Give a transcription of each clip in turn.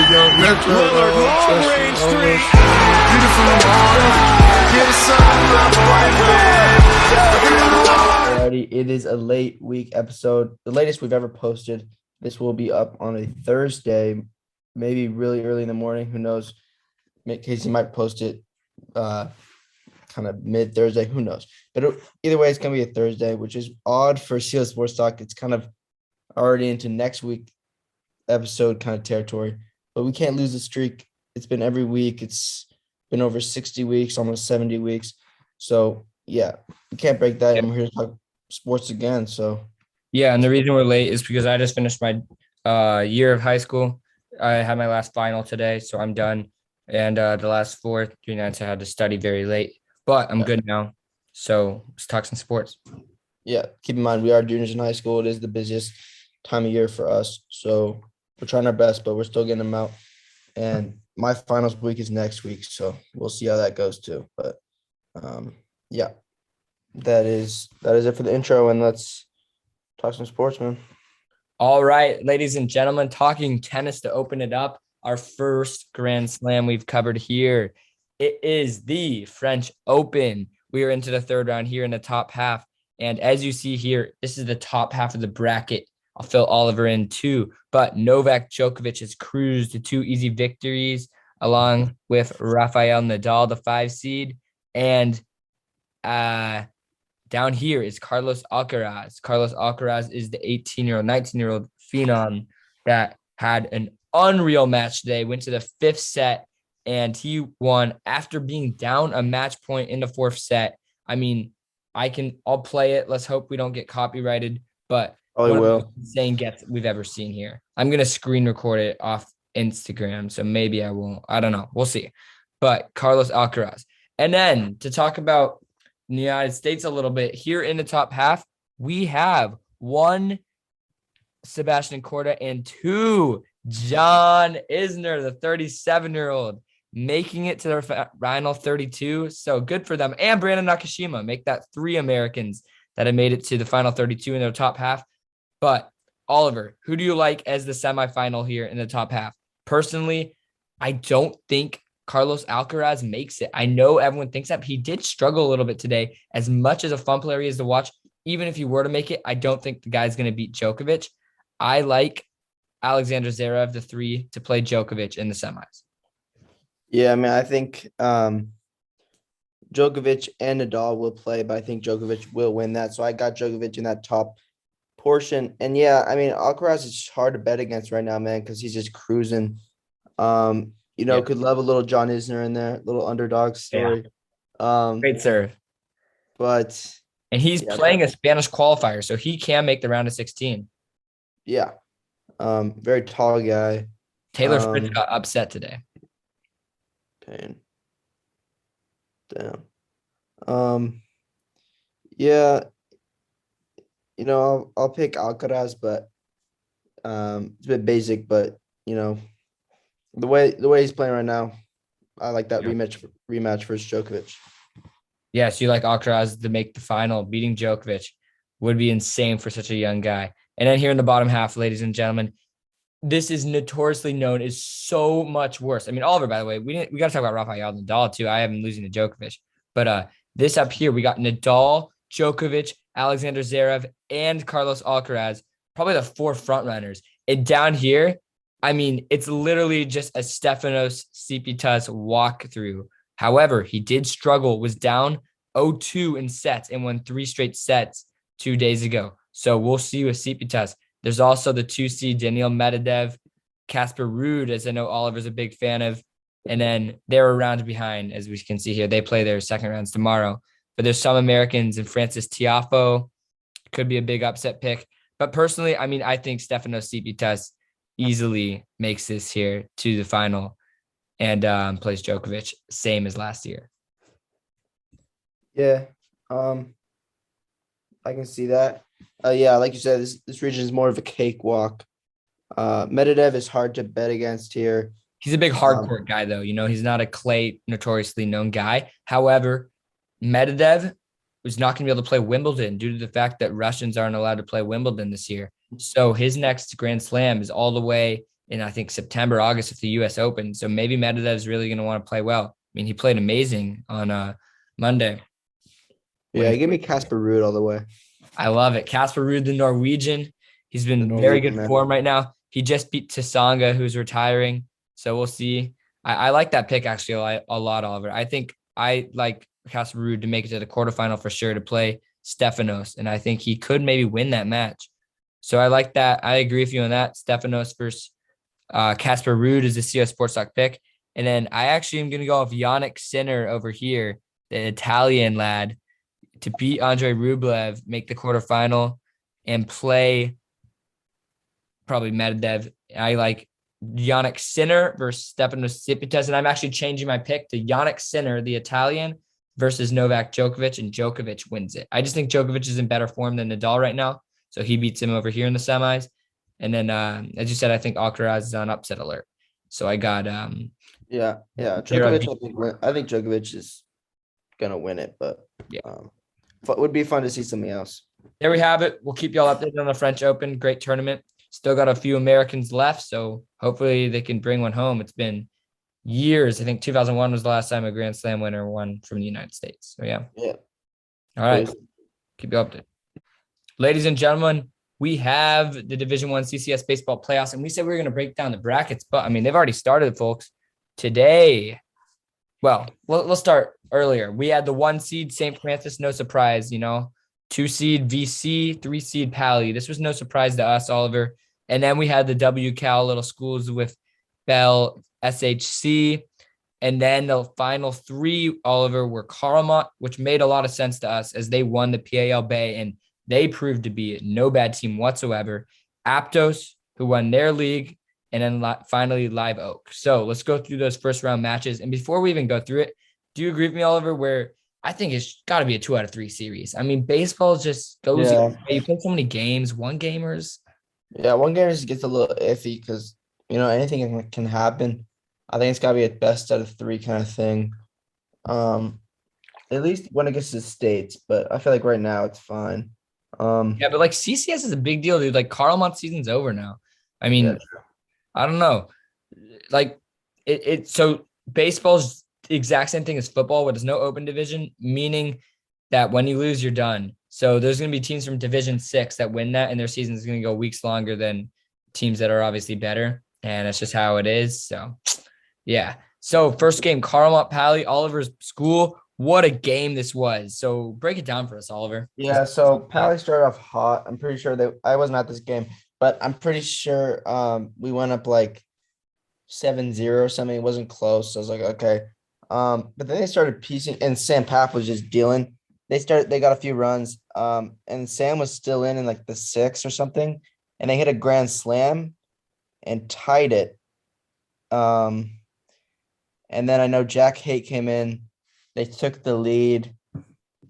young Metro. Lillard, long range three. Beautiful Get Alrighty, it is a late week episode, the latest we've ever posted. This will be up on a Thursday, maybe really early in the morning. Who knows? Casey might post it kind of mid-Thursday. Who knows? But either way, it's going to be a Thursday, which is odd for CCS Sports Talk. It's kind of already into next week episode kind of territory. But we can't lose the streak. It's been every week. It's been over 60 weeks, almost 70 weeks. So, yeah, we can't break that. I'm here to talk sports again. So, yeah, and the reason we're late is because I just finished my year of high school. I had my last final today, so I'm done. And the last 3 nights I had to study very late. But I'm good now. So let's talk some sports. Yeah, keep in mind, we are juniors in high school. It is the busiest time of year for us. So we're trying our best, but we're still getting them out. And my finals week is next week. So we'll see how that goes too. But yeah, that is it for the intro. And let's talk some sports, man. All right, ladies and gentlemen, talking tennis to open it up. Our first Grand Slam we've covered here. It is the French Open. We are into the third round here in the top half. And as you see here, this is the top half of the bracket. I'll fill Oliver in too. But Novak Djokovic has cruised to 2 easy victories along with Rafael Nadal, the 5 seed. And down here is Carlos Alcaraz. Carlos Alcaraz is the 19-year-old phenom that had an unreal match today, went to the 5th set, and he won after being down a match point in the 4th set. I mean, I'll play it. Let's hope we don't get copyrighted, but Probably one of will. the most insane gets we've ever seen here. I'm going to screen record it off Instagram, so maybe I won't. I don't know. We'll see. But Carlos Alcaraz. And then to talk about the United States a little bit, here in the top half, we have 1 Sebastian Korda and 2 John Isner, the 37-year-old, making it to their final 32. So good for them. And Brandon Nakashima make that 3 Americans that have made it to the final 32 in their top half. But Oliver, who do you like as the semifinal here in the top half? Personally, I don't think Carlos Alcaraz makes it. I know everyone thinks that, but he did struggle a little bit today. As much as a fun player he is to watch, even if he were to make it, I don't think the guy's going to beat Djokovic. I like Alexander Zverev, the 3, to play Djokovic in the semis. Yeah, I mean, I think Djokovic and Nadal will play, but I think Djokovic will win that. So I got Djokovic in that top portion. And yeah, I mean, Alcaraz is hard to bet against right now, man, because he's just cruising. Could love a little John Isner in there, little underdog story. Yeah. Great serve. And he's playing a Spanish qualifier, so he can make the round of 16. Yeah. Very tall guy. Taylor Fritz got upset today. Pain. Damn. Yeah. I'll pick Alcaraz, but it's a bit basic, but the way he's playing right now, I like that rematch versus Djokovic. Yes, you like Alcaraz to make the final. Beating Djokovic would be insane for such a young guy. And then here in the bottom half, ladies and gentlemen, this is notoriously known as so much worse. I mean, Oliver, by the way, we got to talk about Rafael Nadal too. I have him losing to Djokovic. But this up here, we got Nadal, Djokovic, Alexander Zverev, and Carlos Alcaraz, probably the 4 front runners. And down here, I mean, it's literally just a Stefanos Tsitsipas walkthrough. However, he did struggle, was down 0-2 in sets and won 3 straight sets 2 days ago. So we'll see with Tsitsipas. There's also the 2 seed Daniil Medvedev, Casper Ruud, as I know Oliver's a big fan of. And then they're a round behind, as we can see here. They play their second rounds tomorrow. But there's some Americans, and Francis Tiafoe could be a big upset pick. But personally, I mean, I think Stefanos Tsitsipas easily makes this here to the final and plays Djokovic, same as last year. Yeah, I can see that. Yeah, like you said, this region is more of a cakewalk. Medvedev is hard to bet against here. He's a big hardcourt guy, though. He's not a clay, notoriously known guy. However, Medvedev was not going to be able to play Wimbledon due to the fact that Russians aren't allowed to play Wimbledon this year. So his next Grand Slam is all the way in I think September, August with the U.S. Open. So maybe Medvedev is really going to want to play well. I mean, he played amazing on Monday. Yeah, give me Casper Ruud all the way. I love it. Casper Ruud, the Norwegian. He's The been very Norwegian good man. form right now. He just beat Tsonga, who's retiring. So we'll see. I like that pick actually a lot, Oliver. I think I like Casper Ruud to make it to the quarterfinal for sure to play Stefanos, and I think he could maybe win that match. So I like that. I agree with you on that. Stefanos versus Casper Ruud is the CS Sports Talk pick. And then I actually am going to go with Yannick Sinner over here, the Italian lad, to beat Andre Rublev, make the quarterfinal, and play probably Medvedev. I like Yannick Sinner versus Stefanos Tsitsipas, and I'm actually changing my pick to Yannick Sinner, the Italian, versus Novak Djokovic, and Djokovic wins it. I just think Djokovic is in better form than Nadal right now, so he beats him over here in the semis. And then, as you said, I think Alcaraz is on upset alert. So I got Yeah. Djokovic, I think Djokovic is gonna win it, but Yeah. it would be fun to see something else. There we have it. We'll keep y'all updated on the French Open. Great tournament. Still got a few Americans left, so hopefully they can bring one home. It's been years. I think 2001 was the last time a Grand Slam winner won from the United States. So yeah. Yeah. All right. Please. Keep you updated. Ladies and gentlemen, we have the Division I CCS baseball playoffs, and we said we were going to break down the brackets, but I mean, they've already started, folks. Today, well, we'll start earlier. We had the 1 seed, St. Francis, no surprise, 2 seed, VC, 3 seed, Pally. This was no surprise to us, Oliver. And then we had the WCal little schools with Bell, SHC. And then the final 3, Oliver, were Carmont, which made a lot of sense to us as they won the PAL Bay, and they proved to be no bad team whatsoever. Aptos, who won their league, and then finally Live Oak. So let's go through those first round matches. And before we even go through it, do you agree with me, Oliver, where I think it's got to be a 2 out of 3 series? I mean, baseball just goes, you play so many games, one gamers. Yeah, one game just gets a little iffy because, anything can happen. I think it's got to be a best out of 3 kind of thing. At least when it gets to the States, but I feel like right now it's fine. Yeah, but like CCS is a big deal, dude. Like Carl season's over now. I mean, Yeah. I don't know. Like so baseball's the exact same thing as football, where there's no open division, meaning that when you lose, you're done. So there's going to be teams from Division 6 that win that, and their season is going to go weeks longer than teams that are obviously better. And that's just how it is. So, yeah. So first game, Carmont Pally, Oliver's school. What a game this was. So break it down for us, Oliver. Yeah, so Pally started off hot. I'm pretty sure that I wasn't at this game, but I'm pretty sure we went up like 7-0 or something. It wasn't close. So I was like, okay. But then they started piecing, and Sam Papp was just dealing. They got a few runs. And Sam was still in like the 6th or something, and they hit a grand slam and tied it. And then I know Jack Haight came in. They took the lead,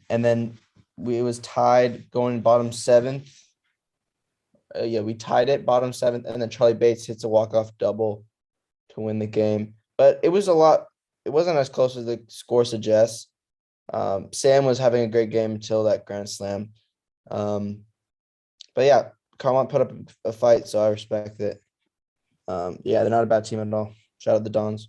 and then it was tied going bottom 7th. We tied it bottom 7th, and then Charlie Bates hits a walk-off double to win the game. But it was a lot. It wasn't as close as the score suggests. Sam was having a great game until that grand slam. But yeah, Carmont put up a fight, so I respect it. They're not a bad team at all. Shout out the Dons.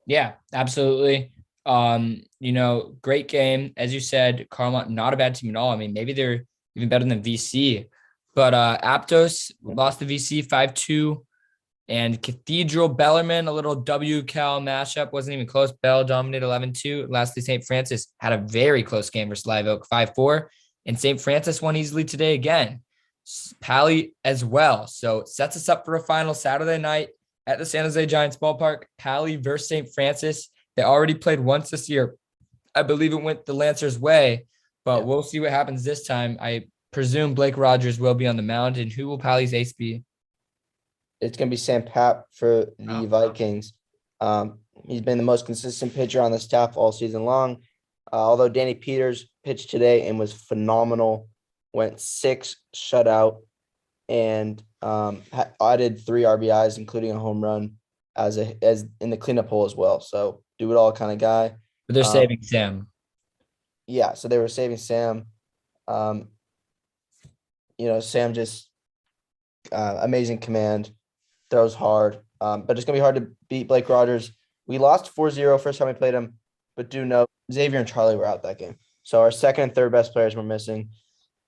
Yeah, absolutely. Great game. As you said, Carmont, not a bad team at all. I mean, maybe they're even better than VC. But Aptos lost the VC 5-2. And Cathedral Bellarmine, a little WCal matchup, wasn't even close. Bell dominated 11-2. Lastly, St. Francis had a very close game versus Live Oak 5-4. And St. Francis won easily today again. Pally as well. So it sets us up for a final Saturday night at the San Jose Giants ballpark. Pally versus St. Francis. They already played once this year. I believe it went the Lancers' way, but we'll see what happens this time. I presume Blake Rogers will be on the mound. And who will Pally's ace be? It's going to be Sam Papp for the Vikings. He's been the most consistent pitcher on the staff all season long. Although Danny Peters pitched today and was phenomenal, went 6 shutout, and added 3 RBIs, including a home run as in the cleanup hole as well. So do it all kind of guy. But they're saving Sam. Yeah, so they were saving Sam. Sam just amazing command. throws hard. But it's gonna be hard to beat Blake Rogers. We lost 4-0 first time we played him, but do know Xavier and Charlie were out that game. So our second and third best players were missing.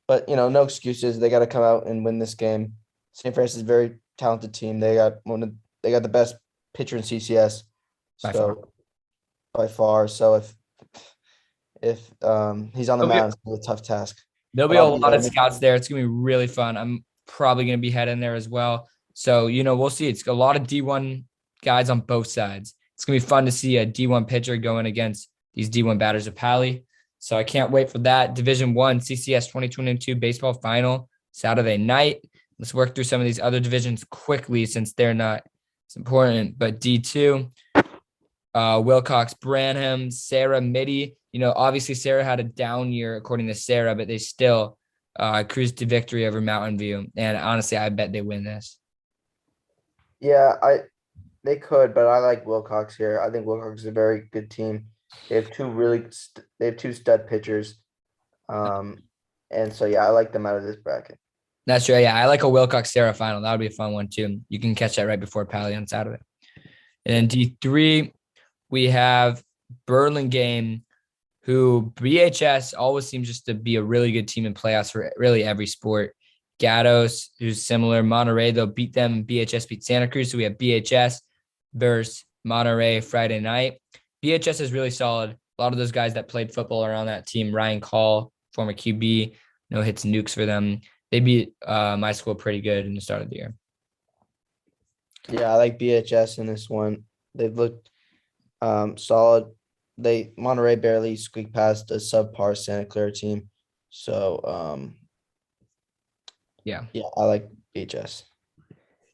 But no excuses. They got to come out and win this game. St. Francis is a very talented team. They got the best pitcher in CCS. By far. So if he's on the mound, it's gonna be a tough task. There'll be But a I'll be lot of there. scouts there. It's gonna be really fun. I'm probably gonna be heading there as well. So we'll see. It's a lot of D1 guys on both sides. It's gonna be fun to see a D1 pitcher going against these D1 batters of Pally. So I can't wait for that. Division 1 CCS 2022 baseball final Saturday night. Let's work through some of these other divisions quickly since they're not as important. But D2, Wilcox, Branham, Sarah, Mitty. Obviously Sarah had a down year according to Sarah, but they still cruised to victory over Mountain View. And honestly, I bet they win this. Yeah, they could, but I like Wilcox here. I think Wilcox is a very good team. They have two stud pitchers. And so, yeah, I like them out of this bracket. That's right. Yeah, I like a Wilcox Sarah final. That would be a fun one too. You can catch that right before Pally on Saturday. And then D3, we have Burlingame, who BHS always seems just to be a really good team in playoffs for really every sport. Gatos, who's similar. Monterey, they'll beat them. BHS beat Santa Cruz. So we have BHS versus Monterey Friday night. BHS is really solid. A lot of those guys that played football are on that team. Ryan Call, former QB, hits nukes for them. They beat my school pretty good in the start of the year. Yeah, I like BHS in this one. They've looked solid. Monterey barely squeaked past a subpar Santa Clara team. So yeah, I like BHS.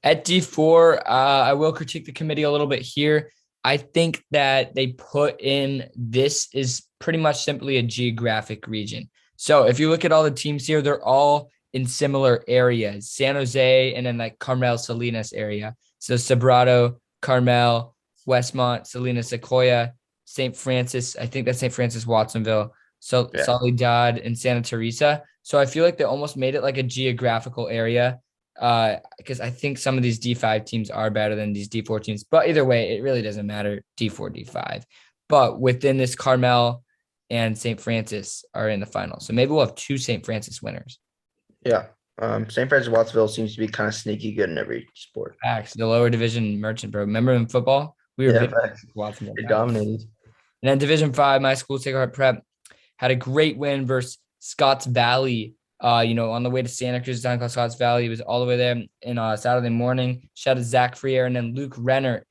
At D4, I will critique the committee a little bit here. I think that they put in this is pretty much simply a geographic region. So if you look at all the teams here, they're all in similar areas, San Jose and then like Carmel, Salinas area. So Sobrado, Carmel, Westmont, Salinas, Sequoia, St. Francis. I think that's St. Francis, Watsonville. So yeah. Soledad and Santa Teresa. So I feel like they almost made it like a geographical area. Because I think some of these D5 teams are better than these D4 teams, but either way, it really doesn't matter. D4, D5, but within this, Carmel and St. Francis are in the final. So maybe we'll have two St. Francis winners. Yeah. St. Francis Watsonville seems to be kind of sneaky good in every sport. Facts. The lower division merchant, bro. Remember in football? We were big Watsonville. They dominated. And then Division 5, my school, Sacred Heart Prep, had a great win versus Scotts Valley. On the way to Santa Cruz, down called Scotts Valley. It was all the way there in Saturday morning. Shout out to Zach Freer and then Luke Renner,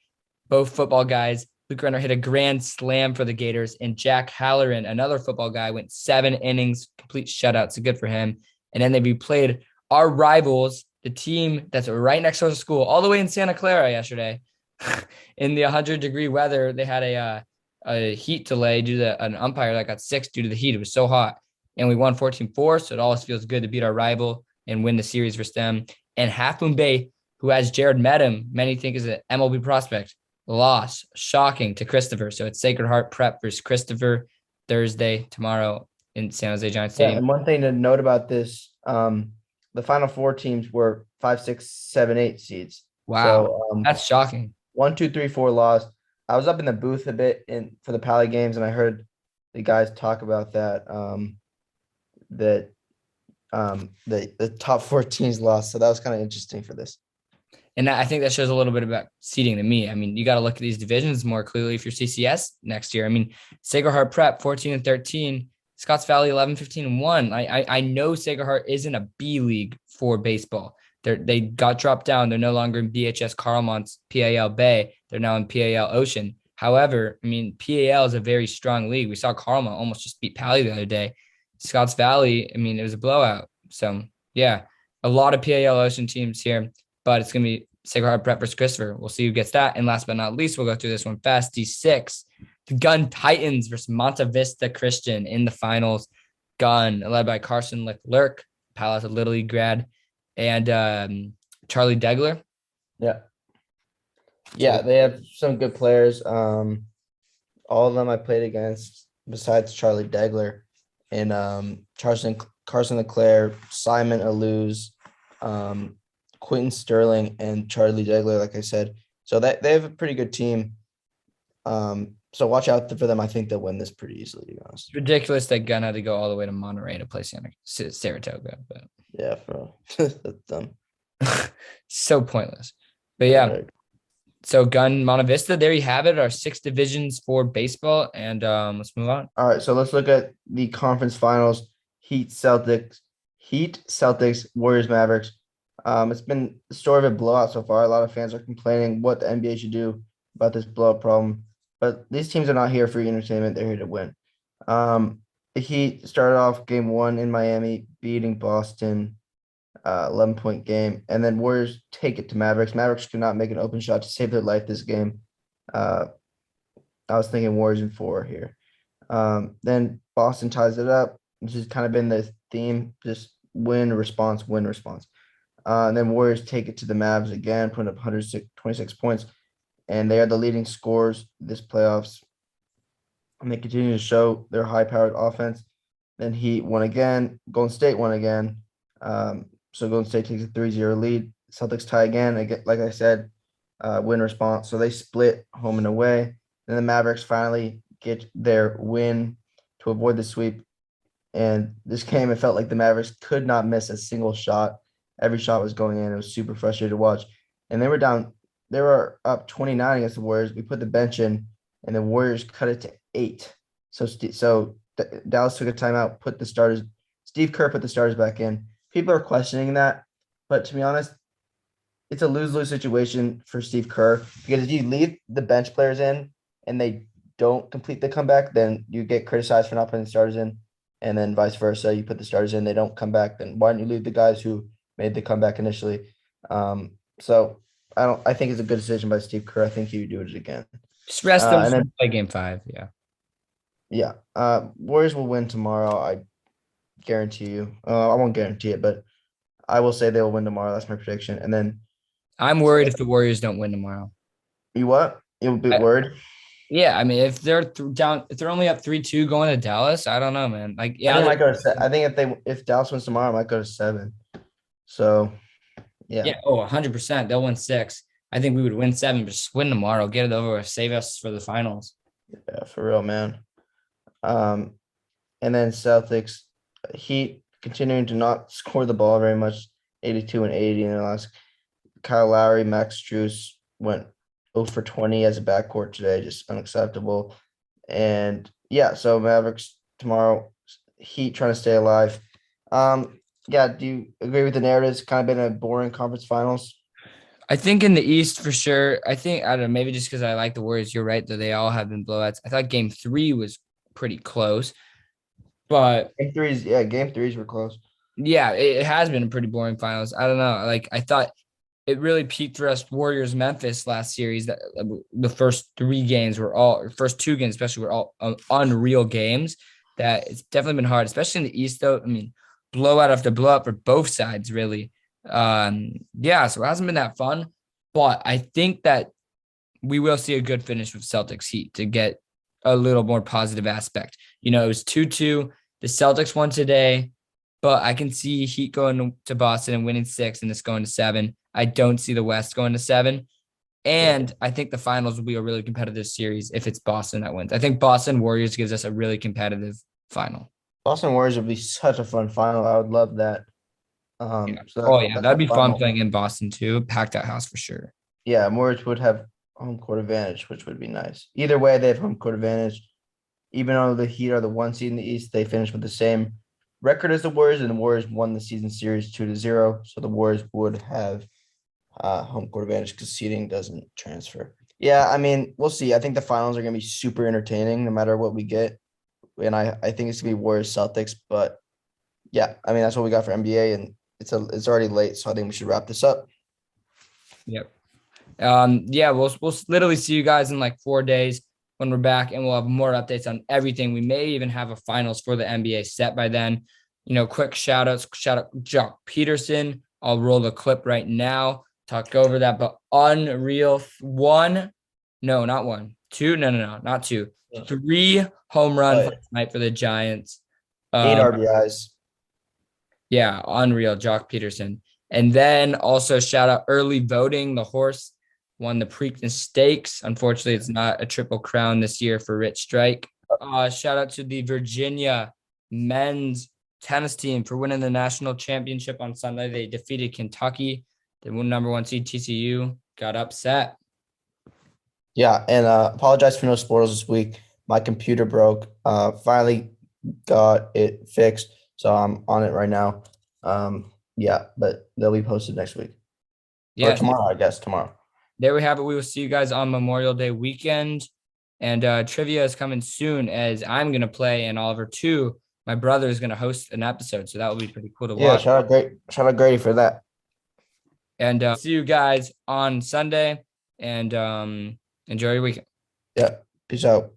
both football guys. Luke Renner hit a grand slam for the Gators, and Jack Halloran, another football guy, went 7 innings, complete shutout. So good for him. And then they replayed our rivals, the team that's right next to the school, all the way in Santa Clara yesterday. In the 100-degree weather, they had a heat delay due to an umpire that got sick due to the heat. It was so hot. And we won 14-4, so it always feels good to beat our rival and win the series versus them. And Half Moon Bay, who has Jared Medham, many think is an MLB prospect, loss, shocking to Christopher. So it's Sacred Heart Prep versus Christopher Thursday, tomorrow in San Jose Giants Stadium. Yeah, and one thing to note about this, the Final Four teams were 5, 6, 7, 8 seeds. Wow, so, that's shocking. 1, 2, 3, 4 lost. I was up in the booth a bit for the Pally games, and I heard the guys talk about that. The top 4 teams lost. So that was kind of interesting for this. And I think that shows a little bit about seeding to me. I mean, you got to look at these divisions more clearly if you're CCS next year. I mean, Sacred Heart Prep 14-13, Scotts Valley 11-15-1. I know Sacred Heart isn't a B league for baseball. They got dropped down. They're no longer in BHS Carlmont's PAL Bay. They're now in PAL Ocean. However, I mean, PAL is a very strong league. We saw Carlmont almost just beat Pally the other day. Scotts Valley, I mean, it was a blowout. So, yeah, a lot of PAL Ocean teams here, but it's going to be Sacred Heart Prep versus Christopher. We'll see who gets that. And last but not least, we'll go through this one fast. D6, the Gun Titans versus Monta Vista Christian in the finals. Gun, led by Carson Leclerc, Palace, a Little League grad, and Charlie Degler. Yeah. Yeah, they have some good players. All of them I played against besides Charlie Degler. And Carson Leclerc, Simon Aluz, Quentin Sterling and Charlie Degler, like I said. So that they have a pretty good team. So watch out for them. I think they'll win this pretty easily, to be honest. It's ridiculous that Gunn had to go all the way to Monterey to play Saratoga, but Yeah, bro. That's dumb. so pointless. But yeah, Right. so Gun Monte Vista, there you have it. Our 6 divisions for baseball, and let's move on. All right, so let's look at the conference finals. Heat, Celtics, Warriors, Mavericks. It's been the story of a blowout so far. A lot of fans are complaining what the NBA should do about this blowout problem. But these teams are not here for entertainment. They're here to win. The Heat started off game 1 in Miami, beating Boston, 11-point game. And then Warriors take it to Mavericks. Mavericks could not make an open shot to save their life this game. I was thinking Warriors in 4 here. Then Boston ties it up, which has kind of been the theme, just win, response, win, response. And then Warriors take it to the Mavs again, putting up 126 points. And they are the leading scorers this playoffs. And they continue to show their high-powered offense. Then Heat won again. Golden State won again. So Golden State takes a 3-0 lead. Celtics tie again. Like I said, win response. So they split home and away. Then the Mavericks finally get their win to avoid the sweep. And this game, it felt like the Mavericks could not miss a single shot. Every shot was going in. It was super frustrating to watch. And they were up 29 against the Warriors. We put the bench in, and the Warriors cut it to 8. So Dallas took a timeout, put the starters. Steve Kerr put the starters back in. People are questioning that, but to be honest, it's a lose-lose situation for Steve Kerr, because if you leave the bench players in and they don't complete the comeback, then you get criticized for not putting the starters in, and then vice versa. You put the starters in, they don't come back, then why don't you leave the guys who made the comeback initially? So I think it's a good decision by Steve Kerr. I think he would do it again. Just rest them and and then- play game 5. Yeah. Warriors will win tomorrow. I guarantee you. I won't guarantee it, but I will say they will win tomorrow. That's my prediction. And then I'm worried if the Warriors don't win tomorrow. you what? You'll be worried. Yeah, I mean, if they're down, if they're only up 3-2 going to Dallas, I don't know, man. Like, I think it yeah, might go to I think if Dallas wins tomorrow, it might go to 7. So yeah. oh, 100%. They'll win 6. I think we would win 7, but just win tomorrow, get it over with, save us for the finals. Yeah, for real, man. And then Celtics, Heat continuing to not score the ball very much, 82 and 80 in their last. Kyle Lowry, Max Strus went 0 for 20 as a backcourt today, just unacceptable. And yeah, so Mavericks tomorrow, Heat trying to stay alive. Yeah, do you agree with the narrative? It's kind of been a boring conference finals. I think in the East for sure. I don't know, maybe just because I like the Warriors. You're right, though they all have been blowouts. I thought game 3 was pretty close, but Game threes were close. yeah, it has been a pretty boring finals. I don't know. Like, I thought it really peaked for us Warriors Memphis last series. That the first 2 games, especially, were all unreal games. That it's definitely been hard, especially in the East, though. I mean, blowout after blowout for both sides, really. Yeah, so it hasn't been that fun, but I think that we will see a good finish with Celtics Heat to get a little more positive aspect. It was 2-2. The Celtics won today, but I can see Heat going to Boston and winning 6 and this going to 7. I don't see the West going to 7. And I think the finals will be a really competitive series if it's Boston that wins. I think Boston Warriors gives us a really competitive final. Boston Warriors would be such a fun final. I would love that. That'd be fun playing in Boston too. Packed out house for sure. Yeah, Warriors would have home court advantage, which would be nice. Either way, they have home court advantage. Even though the Heat are the 1 seed in the East, they finished with the same record as the Warriors, and the Warriors won the season series 2-0. So the Warriors would have home court advantage because seeding doesn't transfer. Yeah, I mean, we'll see. I think the finals are going to be super entertaining no matter what we get. And I think it's going to be Warriors Celtics. But yeah, I mean, that's what we got for NBA, and it's already late, so I think we should wrap this up. Yep. Yeah, we'll literally see you guys in like 4 days when we're back, and we'll have more updates on everything. We may even have a finals for the NBA set by then. Quick shout out Jock Peterson. I'll roll the clip right now, talk over that, but unreal. 1, no, not 1, 2, no, not 2, 3 home run night for the Giants. 8 RBIs. Yeah, unreal. Jock Peterson. And then also shout out early voting. The horse won the Preakness Stakes. Unfortunately, it's not a triple crown this year for Rich Strike. Shout out to the Virginia men's tennis team for winning the national championship on Sunday. They defeated Kentucky. The number 1 seed TCU got upset. Yeah, and apologize for no spoilers this week. My computer broke. Finally got it fixed, so I'm on it right now. Yeah, but they'll be posted next week. Or tomorrow, I guess, tomorrow. There we have it. We will see you guys on Memorial Day weekend. And trivia is coming soon as I'm going to play, and Oliver too. My brother is going to host an episode, so that will be pretty cool to watch. Yeah, shout out Grady for that. And see you guys on Sunday, and enjoy your weekend. Yeah, peace out.